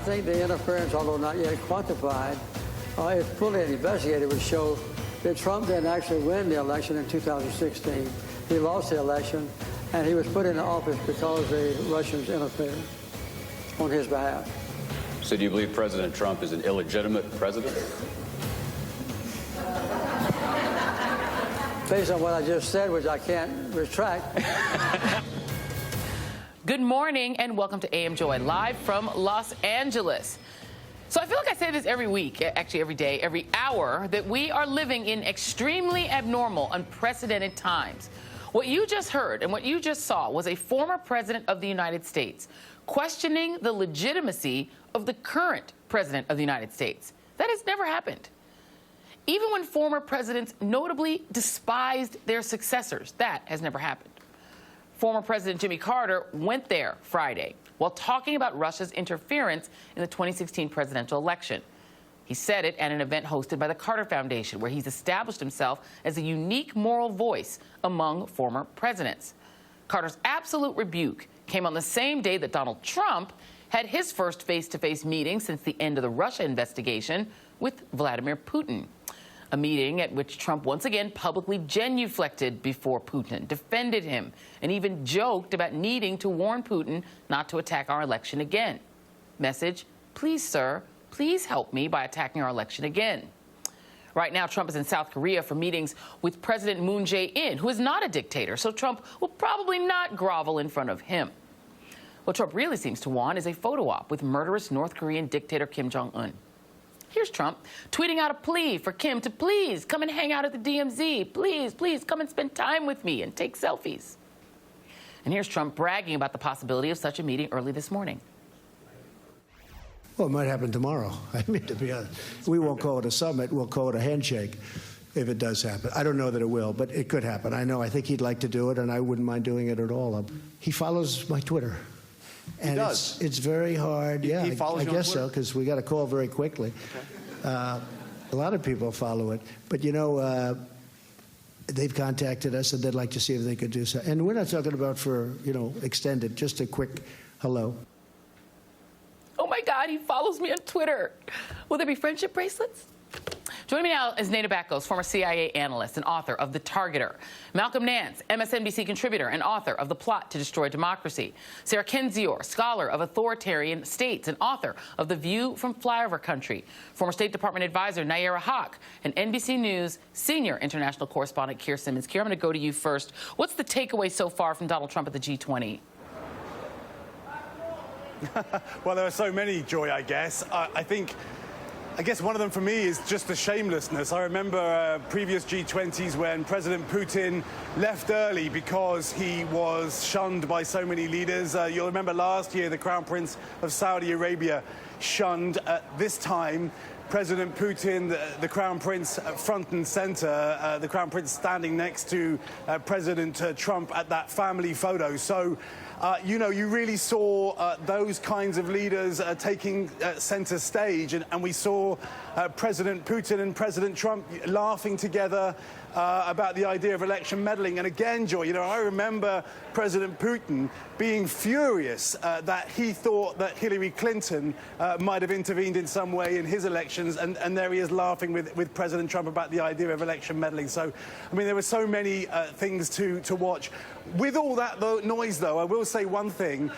think the interference, although not yet quantified, if fully investigated, would show that Trump didn't actually win the election in 2016. He lost the election, and he was put into office because the Russians interfered on his behalf. So do you believe President Trump is an illegitimate president? Based on what I just said, which I can't retract. Good morning and welcome to AM Joy, live from Los Angeles. So I feel like I say this every week, actually every day, every hour, that we are living in extremely abnormal, unprecedented times. What you just heard and what you just saw was a former president of the United States questioning the legitimacy of the current president of the United States. That has never happened. Even when former presidents notably despised their successors, that has never happened. Former President Jimmy Carter went there Friday while talking about Russia's interference in the 2016 presidential election. He said it at an event hosted by the Carter Foundation, where he's established himself as a unique moral voice among former presidents. Carter's absolute rebuke came on the same day that Donald Trump had his first face-to-face meeting since the end of the Russia investigation with Vladimir Putin. A meeting at which Trump once again publicly genuflected before Putin, defended him, and even joked about needing to warn Putin not to attack our election again. Message: please, sir, please help me by attacking our election again. Right now, Trump is in South Korea for meetings with President Moon Jae-in, who is not a dictator, so Trump will probably not grovel in front of him. What Trump really seems to want is a photo op with murderous North Korean dictator Kim Jong-un. Here's Trump tweeting out a plea for Kim to please come and hang out at the DMZ. Please, please come and spend time with me and take selfies. And here's Trump bragging about the possibility of such a meeting early this morning. Well, it might happen tomorrow. I mean, to be honest, we won't call it a summit. We'll call it a handshake if it does happen. I don't know that it will, but it could happen. I think he'd like to do it, and I wouldn't mind doing it at all. He follows my Twitter. And he does. It's very hard. Yeah, he follows I you on guess Twitter? so, because we got a call very quickly. Okay. A lot of people follow it. But, you know, they've contacted us, and they'd like to see if they could do so. And we're not talking about for, you know, extended, just a quick hello. Oh, my God, he follows me on Twitter. Will there be friendship bracelets? Joining me now is Bakos, former CIA analyst and author of The Targeter. Malcolm Nance, MSNBC contributor and author of The Plot to Destroy Democracy. Sarah Kendzior, scholar of authoritarian states and author of The View from Flyover Country. Former State Department advisor Nayyera, and NBC News senior international correspondent Keir Simmons. Keir, I'm going to go to you first. What's the takeaway so far from Donald Trump at the G20? Well, there are so many, Joy, I guess. I guess one of them for me is just the shamelessness. I remember previous G20s when President Putin left early because he was shunned by so many leaders. You'll remember last year the Crown Prince of Saudi Arabia shunned. This time, President Putin, the Crown Prince front and center, the Crown Prince standing next to President Trump at that family photo. So, you know, you really saw those kinds of leaders taking center stage, and we saw President Putin and President Trump laughing together about the idea of election meddling. And again, Joy, you know, I remember President Putin being furious that he thought that Hillary Clinton might have intervened in some way in his elections, and there he is laughing with President Trump about the idea of election meddling. So, I mean, there were so many things to watch. With all that noise, though, I will say one thing.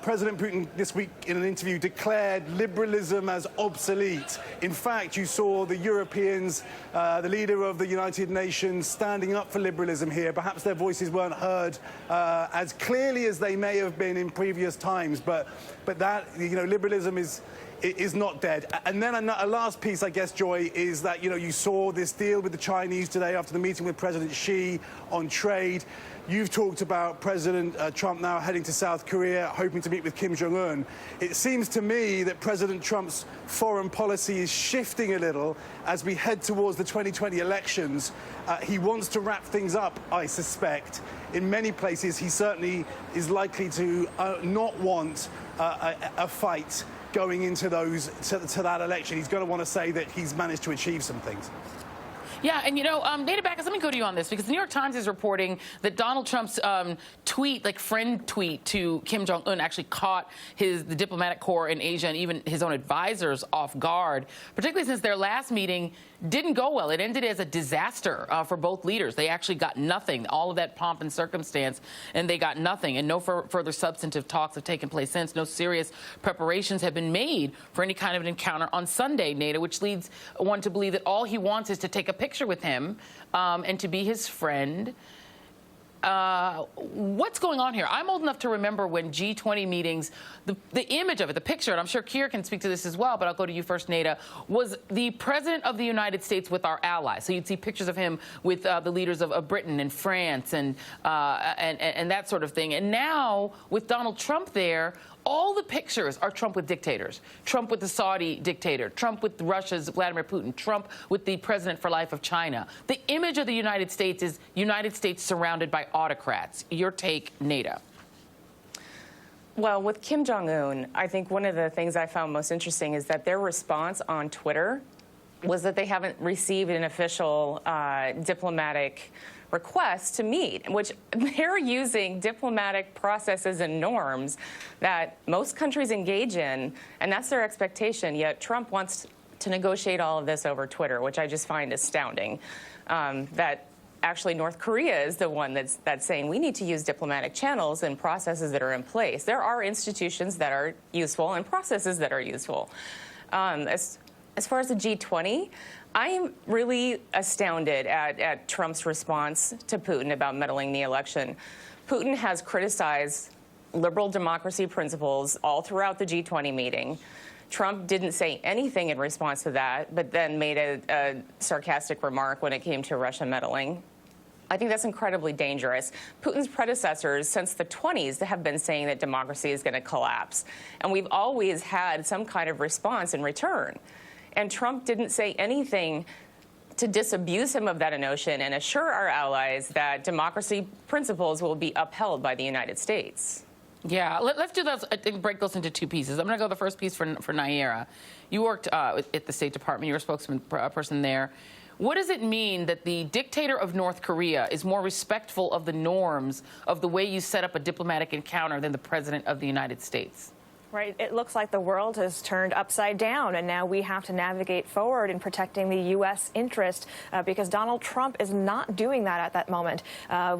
President Putin this week in an interview declared liberalism as obsolete. In fact, you saw the Europeans, the leader of the United Nations, standing up for liberalism here. Perhaps their voices weren't heard as clearly as they may have been in previous times, but that, you know, liberalism is not dead. And then a last piece, I guess, Joy, is that, you know, you saw this deal with the Chinese today after the meeting with President Xi on trade. You've talked about President Trump now heading to South Korea, hoping to meet with Kim Jong-un. It seems to me that President Trump's foreign policy is shifting a little as we head towards the 2020 elections. He wants to wrap things up, I suspect. In many places, he certainly is likely to not want a fight going into to that election. He's going to want to say that he's managed to achieve some things. Yeah, and Nate Bakos, let me go to you on this, because the New York Times is reporting that Donald Trump's friend tweet to Kim Jong-un actually caught the diplomatic corps in Asia and even his own advisors off guard, particularly since their last meeting didn't go well. It ended as a disaster for both leaders. They actually got nothing, all of that pomp and circumstance, and they got nothing. And no further substantive talks have taken place since. No serious preparations have been made for any kind of an encounter on Sunday, Nada, which leads one to believe that all he wants is to take a picture with him and to be his friend. What's going on here? I'm old enough to remember when G20 meetings, the image of it, the picture, and I'm sure Keir can speak to this as well, but I'll go to you first, Nada, was the President of the United States with our allies. So you'd see pictures of him with the leaders of Britain and France and that sort of thing. And now, with Donald Trump there, all the pictures are Trump with dictators. Trump with the Saudi dictator. Trump with Russia's Vladimir Putin. Trump with the president for life of China. The image of the United States is United States surrounded by autocrats. Your take, Nada. Well, with Kim Jong-un, I think one of the things I found most interesting is that their response on Twitter was that they haven't received an official diplomatic request to meet, which they're using diplomatic processes and norms that most countries engage in, and that's their expectation. Yet Trump wants to negotiate all of this over Twitter, which I just find astounding. That actually North Korea is the one that's saying we need to use diplomatic channels and processes that are in place. There are institutions that are useful and processes that are useful. As far as the G20, I am really astounded at Trump's response to Putin about meddling in the election. Putin has criticized liberal democracy principles all throughout the G20 meeting. Trump didn't say anything in response to that, but then made a sarcastic remark when it came to Russia meddling. I think that's incredibly dangerous. Putin's predecessors since the 20s have been saying that democracy is going to collapse, and we've always had some kind of response in return. And Trump didn't say anything to disabuse him of that notion and assure our allies that democracy principles will be upheld by the United States. Yeah, let's do those. I think break those into two pieces. I'm going to go the first piece for Nayyera. You worked at the State Department. You were a spokesperson there. What does it mean that the dictator of North Korea is more respectful of the norms of the way you set up a diplomatic encounter than the President of the United States? Right. It looks like the world has turned upside down, and now we have to navigate forward in protecting the U.S. interest because Donald Trump is not doing that at that moment.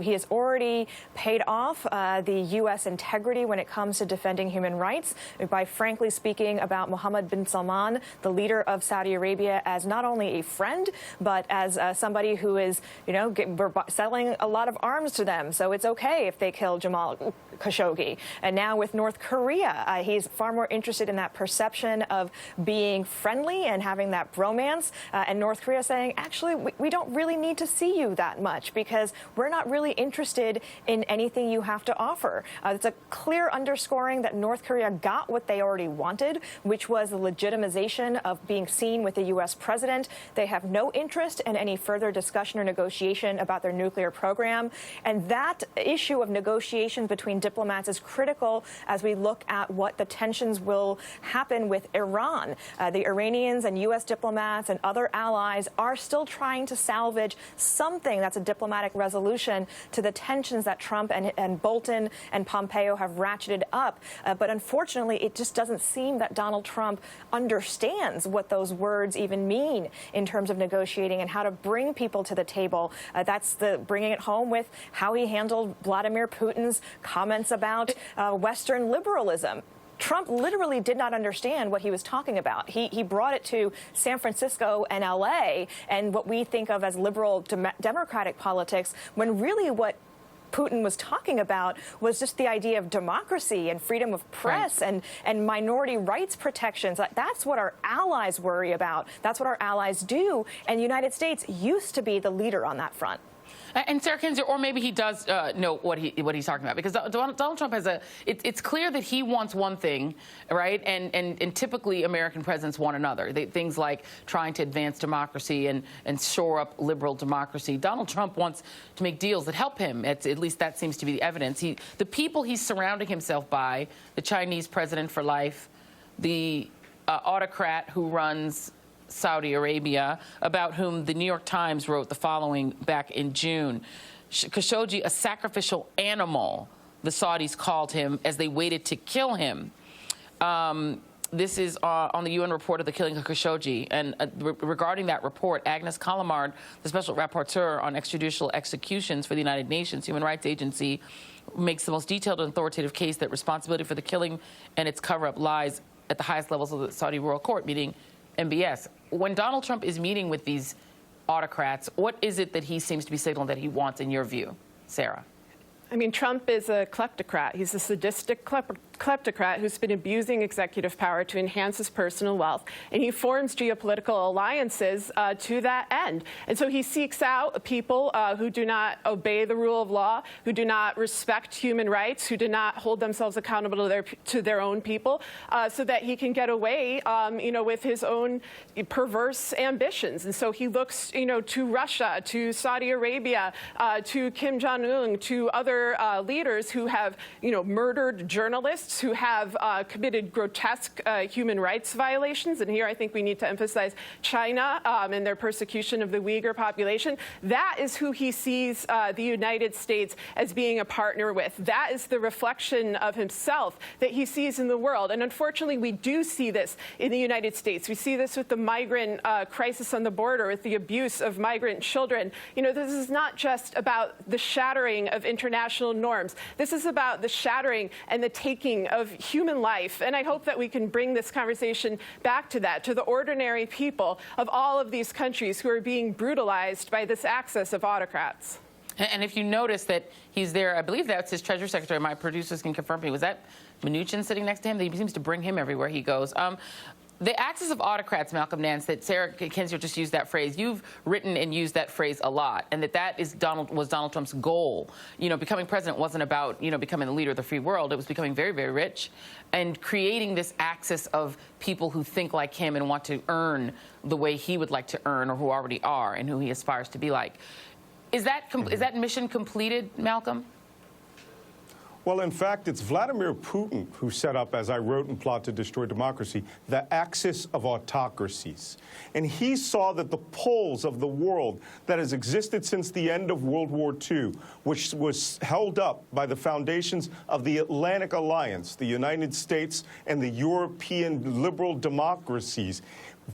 He has already paid off the U.S. integrity when it comes to defending human rights by frankly speaking about Mohammad bin Salman, the leader of Saudi Arabia, as not only a friend, but as somebody who is, we're selling a lot of arms to them. So it's okay if they kill Jamal Khashoggi. And now with North Korea, he's far more interested in that perception of being friendly and having that bromance. And North Korea saying, actually, we don't really need to see you that much because we're not really interested in anything you have to offer. It's a clear underscoring that North Korea got what they already wanted, which was the legitimization of being seen with the U.S. president. They have no interest in any further discussion or negotiation about their nuclear program. And that issue of negotiations between diplomats is critical as we look at what the tensions will happen with Iran. The Iranians and U.S. diplomats and other allies are still trying to salvage something that's a diplomatic resolution to the tensions that Trump and Bolton and Pompeo have ratcheted up. But unfortunately, it just doesn't seem that Donald Trump understands what those words even mean in terms of negotiating and how to bring people to the table. That's the bringing it home with how he handled Vladimir Putin's comments about Western liberalism. Trump literally did not understand what he was talking about. He brought it to San Francisco and L.A. and what we think of as liberal democratic politics, when really what Putin was talking about was just the idea of democracy and freedom of press and minority rights protections. That's what our allies worry about. That's what our allies do. And the United States used to be the leader on that front. And Sarah Kendzior, or maybe he does know what he's talking about, because Donald Trump has it's clear that he wants one thing, right? And typically American presidents want another. Things like trying to advance democracy and shore up liberal democracy. Donald Trump wants to make deals that help him. At least that seems to be the evidence. The people he's surrounding himself by, the Chinese president for life, the autocrat who runs Saudi Arabia, about whom the New York Times wrote the following back in June. Khashoggi, a sacrificial animal, the Saudis called him as they waited to kill him. This is on the UN report of the killing of Khashoggi. And regarding that report, Agnes Callamard, the special rapporteur on extrajudicial executions for the United Nations Human Rights Agency, makes the most detailed and authoritative case that responsibility for the killing and its cover-up lies at the highest levels of the Saudi royal court, meaning MBS. When Donald Trump is meeting with these autocrats, what is it that he seems to be signaling that he wants, in your view? Sarah. I mean, Trump is a kleptocrat. He's a sadistic kleptocrat who's been abusing executive power to enhance his personal wealth, and he forms geopolitical alliances to that end. And so he seeks out people who do not obey the rule of law, who do not respect human rights, who do not hold themselves accountable to their own people, so that he can get away, with his own perverse ambitions. And so he looks, to Russia, to Saudi Arabia, to Kim Jong-un, to other leaders who have, murdered journalists, who have committed grotesque human rights violations. And here I think we need to emphasize China and their persecution of the Uyghur population. That is who he sees the United States as being a partner with. That is the reflection of himself that he sees in the world. And unfortunately, we do see this in the United States. We see this with the migrant crisis on the border, with the abuse of migrant children. This is not just about the shattering of international norms. This is about the shattering and the taking of human life. And I hope that we can bring this conversation back to that, to the ordinary people of all of these countries who are being brutalized by this axis of autocrats. And if you notice that he's there, I believe that's his Treasury Secretary. My producers can confirm me. Was that Mnuchin sitting next to him? He seems to bring him everywhere he goes. The axis of autocrats, Malcolm Nance, that Sarah Kendzior just used that phrase. You've written and used that phrase a lot, and that was Donald Trump's goal. Becoming president wasn't about, becoming the leader of the free world. It was becoming very, very rich and creating this axis of people who think like him and want to earn the way he would like to earn, or who already are and who he aspires to be like. Is that mission completed, Malcolm? Well, in fact, it's Vladimir Putin who set up, as I wrote in Plot to Destroy Democracy, the axis of autocracies. And he saw that the poles of the world that has existed since the end of World War II, which was held up by the foundations of the Atlantic Alliance, the United States and the European liberal democracies,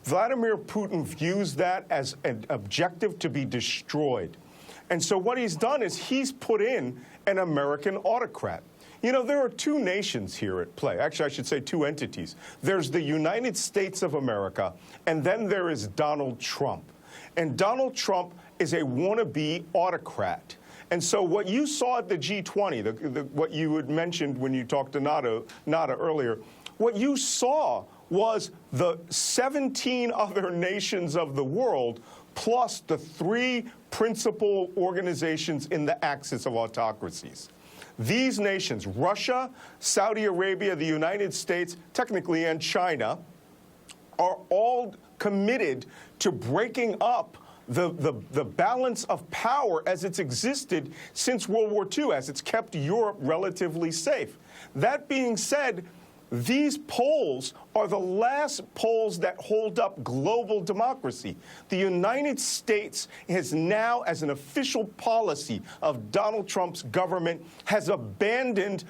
Vladimir Putin views that as an objective to be destroyed. And so what he's done is he's put in an American autocrat. There are two nations here at play. Actually, I should say two entities. There's the United States of America, and then there is Donald Trump. And Donald Trump is a wannabe autocrat. And so what you saw at the G20, what you had mentioned when you talked to Nada earlier, what you saw was the 17 other nations of the world plus the three principal organizations in the axis of autocracies. These nations, Russia, Saudi Arabia, the United States, technically, and China, are all committed to breaking up the balance of power as it's existed since World War II, as it's kept Europe relatively safe. That being said, these poles are the last poles that hold up global democracy. The United States has now, as an official policy of Donald Trump's government, has abandoned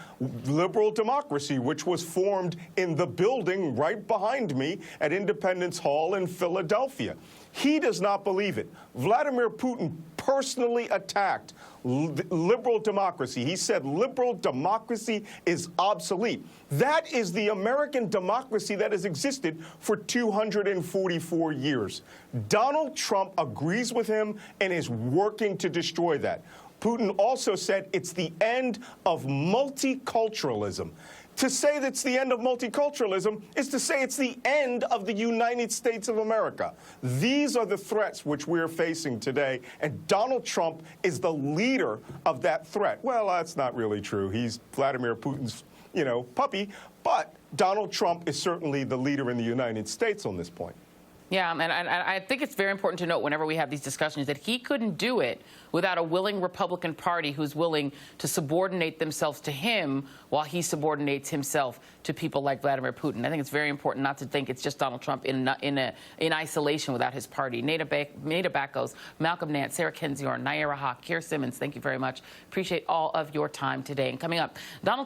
liberal democracy, which was formed in the building right behind me at Independence Hall in Philadelphia. He does not believe it. Vladimir Putin personally attacked liberal democracy. He said liberal democracy is obsolete. That is the American democracy that has existed for 244 years. Donald Trump agrees with him and is working to destroy that. Putin also said it's the end of multiculturalism. To say that's the end of multiculturalism is to say it's the end of the United States of America. These are the threats which we're facing today, and Donald Trump is the leader of that threat. Well, that's not really true. He's Vladimir Putin's, puppy, but Donald Trump is certainly the leader in the United States on this point. Yeah, and I think it's very important to note whenever we have these discussions that he couldn't do it without a willing Republican Party who's willing to subordinate themselves to him while he subordinates himself to people like Vladimir Putin. I think it's very important not to think it's just Donald Trump in isolation without his party. Nada Bakos, Malcolm Nance, Sarah Kendzior, Nayyera, Keir Simmons, thank you very much. Appreciate all of your time today. And coming up, Donald